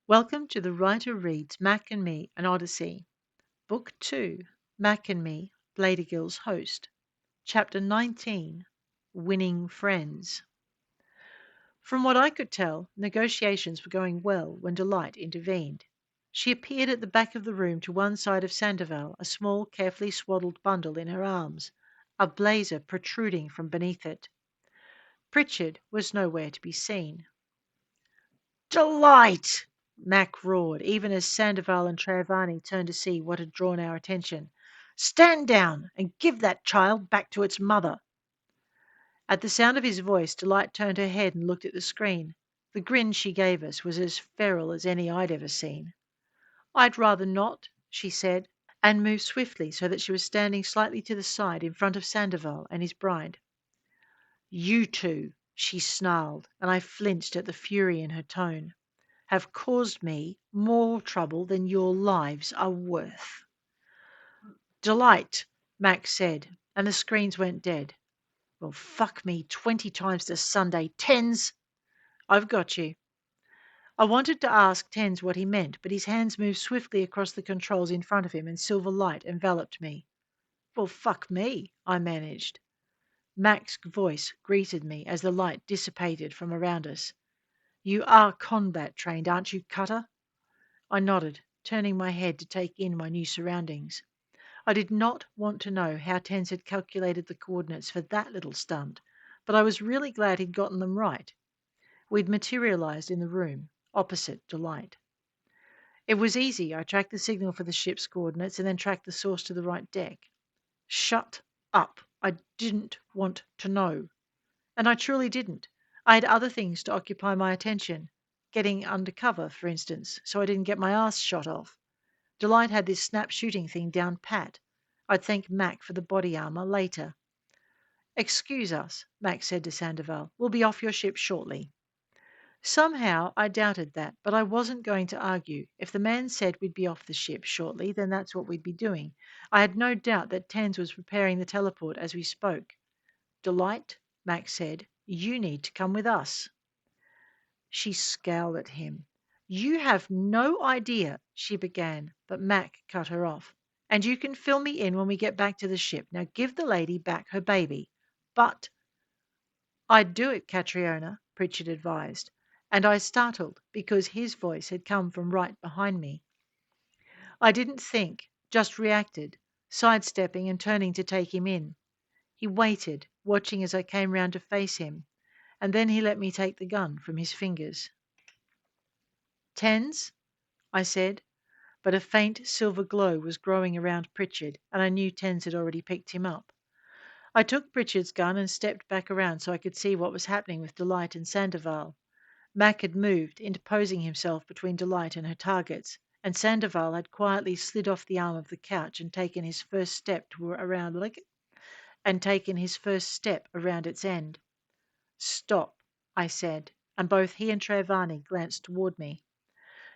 Welcome to the Writer Reads Mack and Me, an Odyssey. Book 2, Mack and Me, Blaedergil's Host. Chapter 19, Winning Friends. From what I could tell, negotiations were going well when Delight intervened. She appeared at the back of the room to one side of Sandoval, a small, carefully swaddled bundle in her arms, a blazer protruding from beneath it. Pritchard was nowhere to be seen. "Delight!" Mack roared, even as Sandoval and Travani turned to see what had drawn our attention. "Stand down and give that child back to its mother." At the sound of his voice, Delight turned her head and looked at the screen. The grin she gave us was as feral as any I'd ever seen. "I'd rather not," she said, and moved swiftly so that she was standing slightly to the side in front of Sandoval and his bride. "You two," she snarled, and I flinched at the fury in her tone, "have caused me more trouble than your lives are worth." "Delight," Max said, and the screens went dead. "Well, fuck me 20 times to Sunday. Tens!" "I've got you." I wanted to ask Tens what he meant, but his hands moved swiftly across the controls in front of him and silver light enveloped me. "Well, fuck me," I managed. Mac's voice greeted me as the light dissipated from around us. "You are combat trained, aren't you, Cutter?" I nodded, turning my head to take in my new surroundings. I did not want to know how Tens had calculated the coordinates for that little stunt, but I was really glad he'd gotten them right. We'd materialized in the room opposite Delight. It was easy. I tracked the signal for the ship's coordinates and then tracked the source to the right deck. Shut up. I didn't want to know. And I truly didn't. I had other things to occupy my attention. Getting under cover, for instance, so I didn't get my ass shot off. Delight had this snap shooting thing down pat. I'd thank Mac for the body armor later. "Excuse us," Mac said to Sandoval. "We'll be off your ship shortly." Somehow I doubted that, but I wasn't going to argue. If the man said we'd be off the ship shortly, then that's what we'd be doing. I had no doubt that Tens was preparing the teleport as we spoke. "Delight," Mac said, "you need to come with us." She scowled at him. "You have no idea," she began, but Mac cut her off. "And you can fill me in when we get back to the ship. Now give the lady back her baby." "But—" "I'd do it, Catriona," Pritchard advised, and I startled because his voice had come from right behind me. I didn't think, just reacted, sidestepping and turning to take him in. He waited, watching as I came round to face him, and then he let me take the gun from his fingers. "Tens?" I said, but a faint silver glow was growing around Pritchard, and I knew Tens had already picked him up. I took Pritchard's gun and stepped back around so I could see what was happening with Delight and Sandoval. Mac had moved, interposing himself between Delight and her targets, and Sandoval had quietly slid off the arm of the couch and taken his first step around its end. "Stop," I said, and both he and Travani glanced toward me.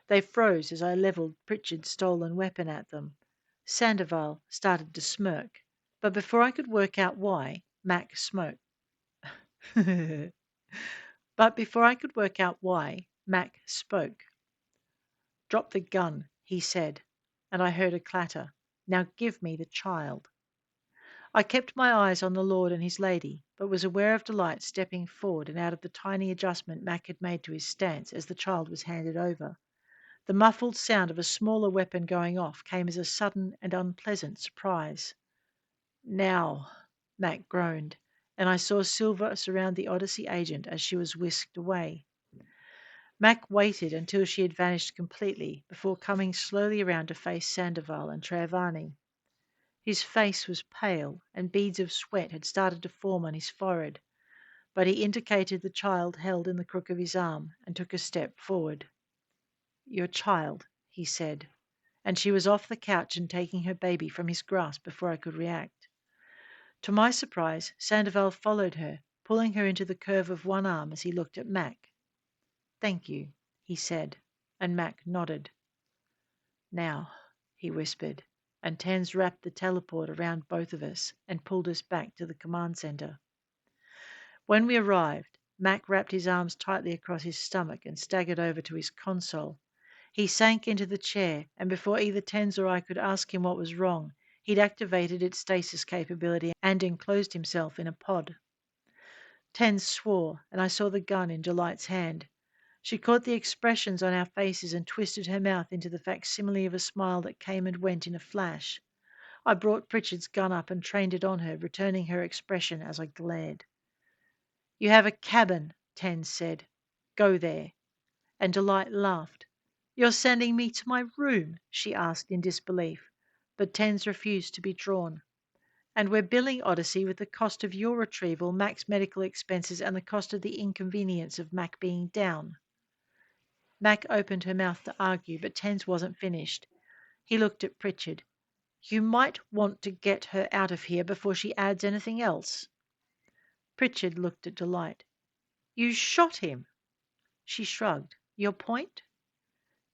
They froze as I levelled Pritchard's stolen weapon at them. Sandoval started to smirk, but before I could work out why, Mac smoked. But before I could work out why, Mac spoke. "Drop the gun," he said, and I heard a clatter. "Now give me the child." I kept my eyes on the Lord and his lady, but was aware of Delight stepping forward and out of the tiny adjustment Mac had made to his stance as the child was handed over. The muffled sound of a smaller weapon going off came as a sudden and unpleasant surprise. "Now," Mac groaned, and I saw silver surround the Odyssey agent as she was whisked away. Mac waited until she had vanished completely before coming slowly around to face Sandoval and Travani. His face was pale, and beads of sweat had started to form on his forehead, but he indicated the child held in the crook of his arm and took a step forward. "Your child," he said, and she was off the couch and taking her baby from his grasp before I could react. To my surprise, Sandoval followed her, pulling her into the curve of one arm as he looked at Mac. "Thank you," he said, and Mac nodded. "Now," he whispered, and Tens wrapped the teleport around both of us and pulled us back to the command center. When we arrived, Mac wrapped his arms tightly across his stomach and staggered over to his console. He sank into the chair, and before either Tens or I could ask him what was wrong, he'd activated its stasis capability and enclosed himself in a pod. Tens swore, and I saw the gun in Delight's hand. She caught the expressions on our faces and twisted her mouth into the facsimile of a smile that came and went in a flash. I brought Pritchard's gun up and trained it on her, returning her expression as I glared. "You have a cabin," Tens said. "Go there." And Delight laughed. "You're sending me to my room?" she asked in disbelief, but Tens refused to be drawn. "And we're billing Odyssey with the cost of your retrieval, Mack's medical expenses, and the cost of the inconvenience of Mack being down." Mack opened her mouth to argue, but Tens wasn't finished. He looked at Pritchard. "You might want to get her out of here before she adds anything else." Pritchard looked at Delight. "You shot him." She shrugged. "Your point?"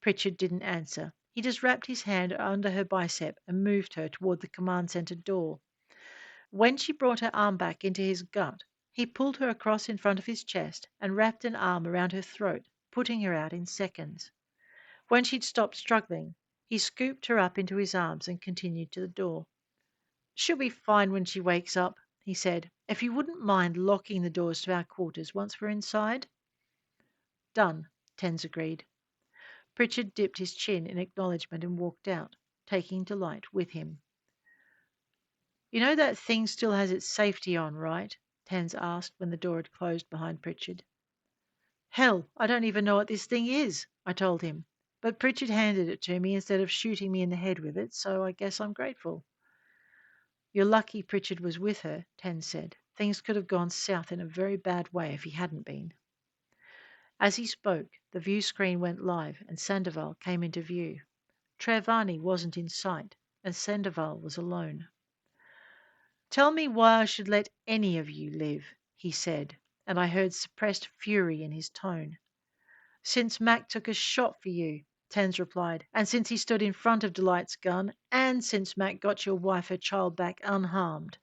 Pritchard didn't answer. He just wrapped his hand under her bicep and moved her toward the command center door. When she brought her arm back into his gut, he pulled her across in front of his chest and wrapped an arm around her throat, putting her out in seconds. When she'd stopped struggling, he scooped her up into his arms and continued to the door. "She'll be fine when she wakes up," he said. "If you wouldn't mind locking the doors to our quarters once we're inside." "Done," Tens agreed. Pritchard dipped his chin in acknowledgement and walked out, taking Delight with him. "You know that thing still has its safety on, right?" Tens asked when the door had closed behind Pritchard. "Hell, I don't even know what this thing is," I told him. "But Pritchard handed it to me instead of shooting me in the head with it, so I guess I'm grateful." "You're lucky Pritchard was with her," Tens said. "Things could have gone south in a very bad way if he hadn't been." As he spoke, the view screen went live and Sandoval came into view. Trevani wasn't in sight, and Sandoval was alone. "Tell me why I should let any of you live," he said, and I heard suppressed fury in his tone. "Since Mack took a shot for you," Tens replied, "and since he stood in front of Delight's gun, and since Mack got your wife her child back unharmed."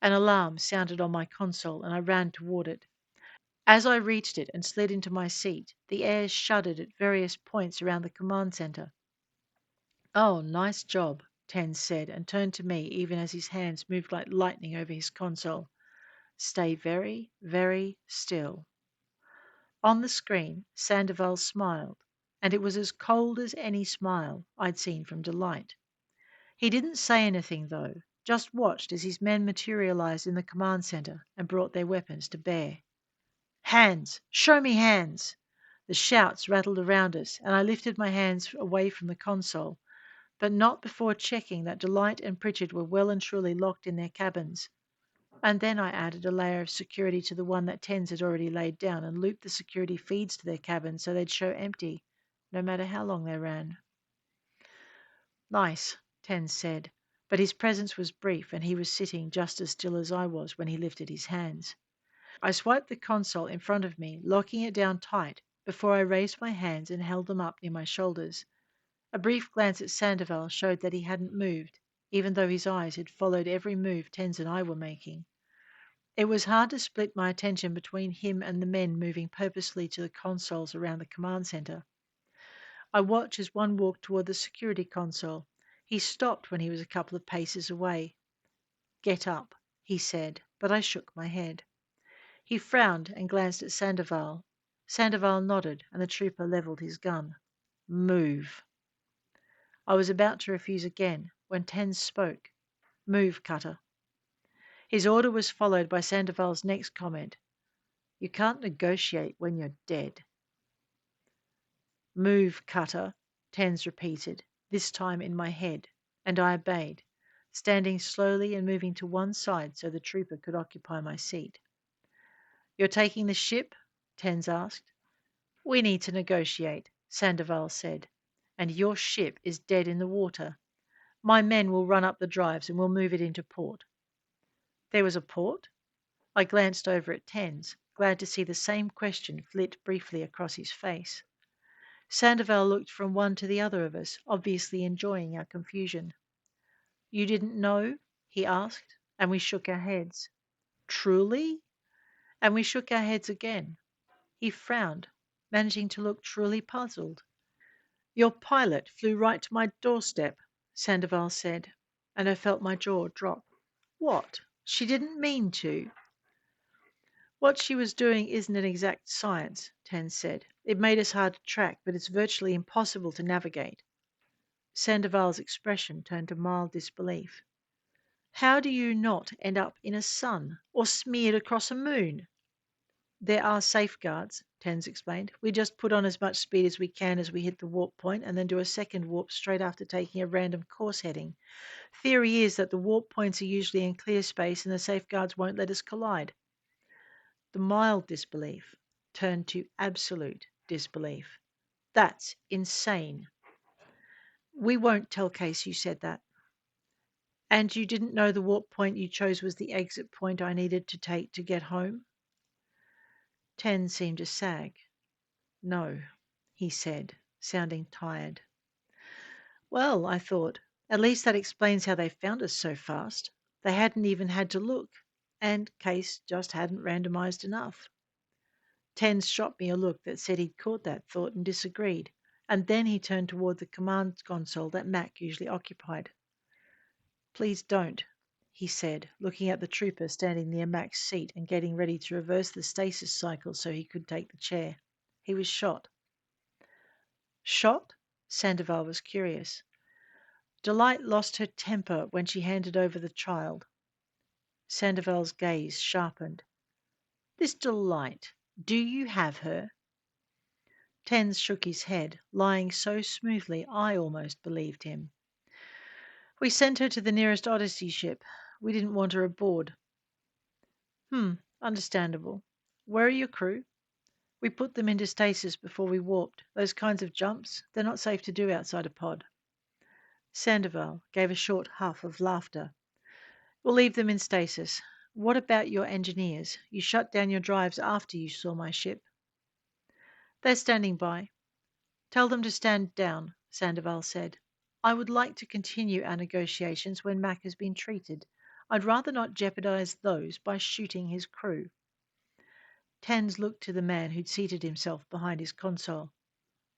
An alarm sounded on my console, and I ran toward it. As I reached it and slid into my seat, the air shuddered at various points around the command center. "Oh, nice job," Tens said, and turned to me even as his hands moved like lightning over his console. "Stay very, very still." On the screen, Sandoval smiled, and it was as cold as any smile I'd seen from Delight. He didn't say anything, though, just watched as his men materialized in the command center and brought their weapons to bear. "Hands! Show me hands!" The shouts rattled around us, and I lifted my hands away from the console, but not before checking that Delight and Pritchard were well and truly locked in their cabins. And then I added a layer of security to the one that Tens had already laid down and looped the security feeds to their cabins so they'd show empty, no matter how long they ran. "Nice," Tens said, but his presence was brief and he was sitting just as still as I was when he lifted his hands. I swiped the console in front of me, locking it down tight, before I raised my hands and held them up near my shoulders. A brief glance at Sandoval showed that he hadn't moved, even though his eyes had followed every move Tens and I were making. It was hard to split my attention between him and the men moving purposely to the consoles around the command center. I watched as one walked toward the security console. He stopped when he was a couple of paces away. "Get up," he said, but I shook my head. He frowned and glanced at Sandoval. Sandoval nodded, and the trooper leveled his gun. "Move." I was about to refuse again when Tens spoke. "Move, Cutter." His order was followed by Sandoval's next comment. "You can't negotiate when you're dead." "Move, Cutter," Tens repeated, this time in my head, and I obeyed, standing slowly and moving to one side so the trooper could occupy my seat. "You're taking the ship?" Tens asked. "We need to negotiate," Sandoval said, "and your ship is dead in the water. My men will run up the drives and we'll move it into port." There was a port? I glanced over at Tens, glad to see the same question flit briefly across his face. Sandoval looked from one to the other of us, obviously enjoying our confusion. "You didn't know?" he asked, and we shook our heads. "Truly?" And we shook our heads again. He frowned, managing to look truly puzzled. Your pilot flew right to my doorstep, Sandoval said, and I felt my jaw drop. What? She didn't mean to. What she was doing isn't an exact science, Ten said. It made us hard to track, but it's virtually impossible to navigate. Sandoval's expression turned to mild disbelief. How do you not end up in a sun or smeared across a moon? There are safeguards, Tens explained. We just put on as much speed as we can as we hit the warp point and then do a second warp straight after taking a random course heading. Theory is that the warp points are usually in clear space and the safeguards won't let us collide. The mild disbelief turned to absolute disbelief. That's insane. We won't tell Case you said that. And you didn't know the warp point you chose was the exit point I needed to take to get home? Ten seemed to sag. No, he said, sounding tired. Well, I thought, at least that explains how they found us so fast. They hadn't even had to look, and Case just hadn't randomized enough. Ten shot me a look that said he'd caught that thought and disagreed, and then he turned toward the command console that Mack usually occupied. Please don't, he said, looking at the trooper standing near Mack's seat and getting ready to reverse the stasis cycle so he could take the chair. He was shot. Shot? Sandoval was curious. Delight lost her temper when she handed over the child. Sandoval's gaze sharpened. This Delight, do you have her? Tens shook his head, lying so smoothly I almost believed him. We sent her to the nearest Odyssey ship. We didn't want her aboard. Understandable. Where are your crew? We put them into stasis before we warped. Those kinds of jumps, they're not safe to do outside a pod. Sandoval gave a short huff of laughter. We'll leave them in stasis. What about your engineers? You shut down your drives after you saw my ship. They're standing by. Tell them to stand down, Sandoval said. I would like to continue our negotiations when Mack has been treated. I'd rather not jeopardize those by shooting his crew. Tans looked to the man who'd seated himself behind his console.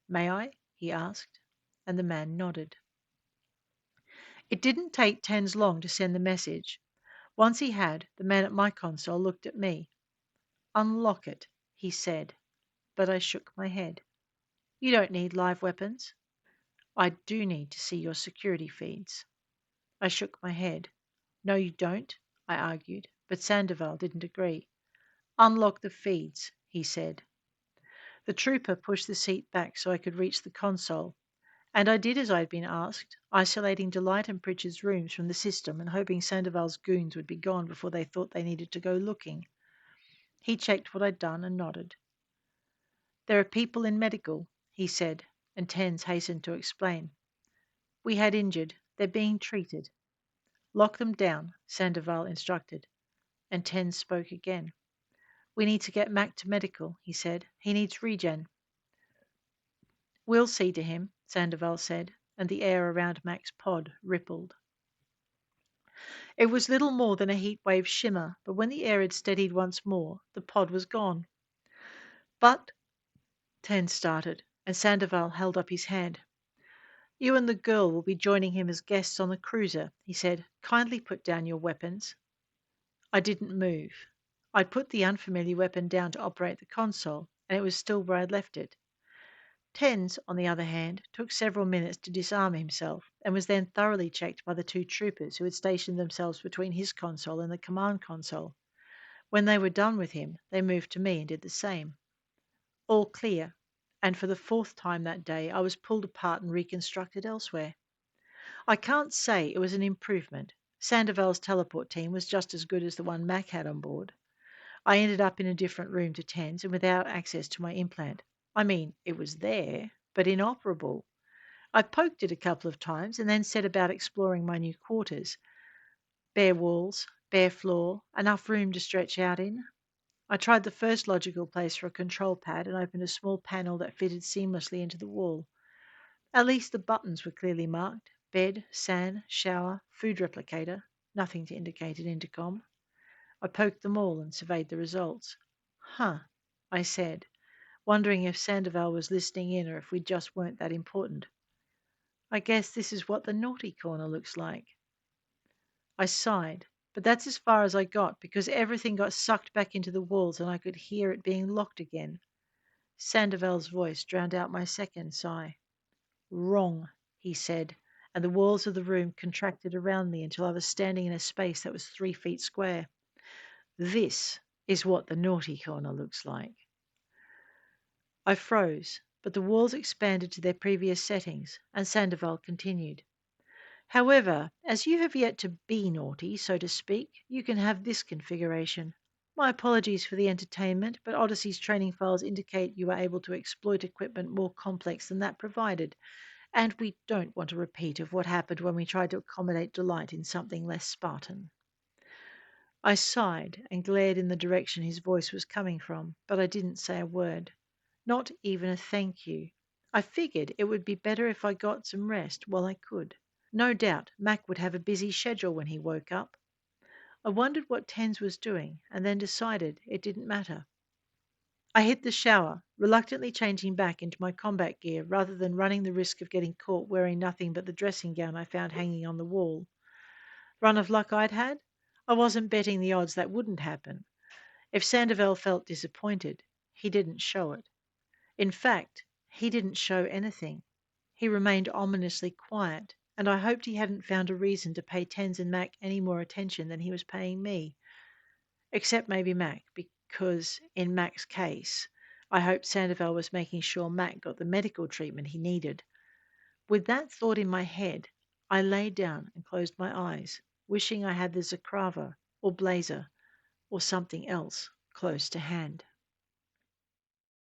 May I? He asked, and the man nodded. It didn't take Tans long to send the message. Once he had, the man at my console looked at me. Unlock it, he said, but I shook my head. You don't need live weapons. I do need to see your security feeds. I shook my head. No, you don't, I argued, but Sandoval didn't agree. Unlock the feeds, he said. The trooper pushed the seat back so I could reach the console, and I did as I had been asked, isolating Delight and Pritchard's rooms from the system and hoping Sandoval's goons would be gone before they thought they needed to go looking. He checked what I'd done and nodded. There are people in medical, he said, and Tens hastened to explain. We had injured. They're being treated. Lock them down, Sandoval instructed, and Tens spoke again. We need to get Mack to medical, he said. He needs regen. We'll see to him, Sandoval said, and the air around Mack's pod rippled. It was little more than a heat wave shimmer, but when the air had steadied once more, the pod was gone. But, Tens started, and Sandoval held up his hand. You and the girl will be joining him as guests on the cruiser, he said. Kindly put down your weapons. I didn't move. I'd put the unfamiliar weapon down to operate the console, and it was still where I'd left it. Tens, on the other hand, took several minutes to disarm himself, and was then thoroughly checked by the two troopers who had stationed themselves between his console and the command console. When they were done with him, they moved to me and did the same. All clear, and for the fourth time that day I was pulled apart and reconstructed elsewhere. I can't say it was an improvement. Sandoval's teleport team was just as good as the one Mack had on board. I ended up in a different room to Tens and without access to my implant. I mean, it was there, but inoperable. I poked it a couple of times and then set about exploring my new quarters. Bare walls, bare floor, enough room to stretch out in. I tried the first logical place for a control pad and opened a small panel that fitted seamlessly into the wall. At least the buttons were clearly marked. Bed, SAN, shower, food replicator. Nothing to indicate an intercom. I poked them all and surveyed the results. Huh, I said. wondering if Sandoval was listening in or if we just weren't that important. I guess this is what the naughty corner looks like. I sighed, but that's as far as I got because everything got sucked back into the walls and I could hear it being locked again. Sandoval's voice drowned out my second sigh. Wrong, he said, and the walls of the room contracted around me until I was standing in a space that was 3 feet square. This is what the naughty corner looks like. I froze, but the walls expanded to their previous settings, and Sandoval continued. However, as you have yet to be naughty, so to speak, you can have this configuration. My apologies for the entertainment, but Odyssey's training files indicate you are able to exploit equipment more complex than that provided, and we don't want a repeat of what happened when we tried to accommodate delight in something less Spartan. I sighed and glared in the direction his voice was coming from, but I didn't say a word. Not even a thank you. I figured it would be better if I got some rest while I could. No doubt Mack would have a busy schedule when he woke up. I wondered what Tens was doing and then decided it didn't matter. I hit the shower, reluctantly changing back into my combat gear rather than running the risk of getting caught wearing nothing but the dressing gown I found hanging on the wall. Run of luck I'd had? I wasn't betting the odds that wouldn't happen. If Sandoval felt disappointed, he didn't show it. In fact, he didn't show anything. He remained ominously quiet, and I hoped he hadn't found a reason to pay Tens and Mac any more attention than he was paying me. Except maybe Mac, because in Mac's case, I hoped Sandoval was making sure Mac got the medical treatment he needed. With that thought in my head, I lay down and closed my eyes, wishing I had the Zakrava or Blazer or something else close to hand.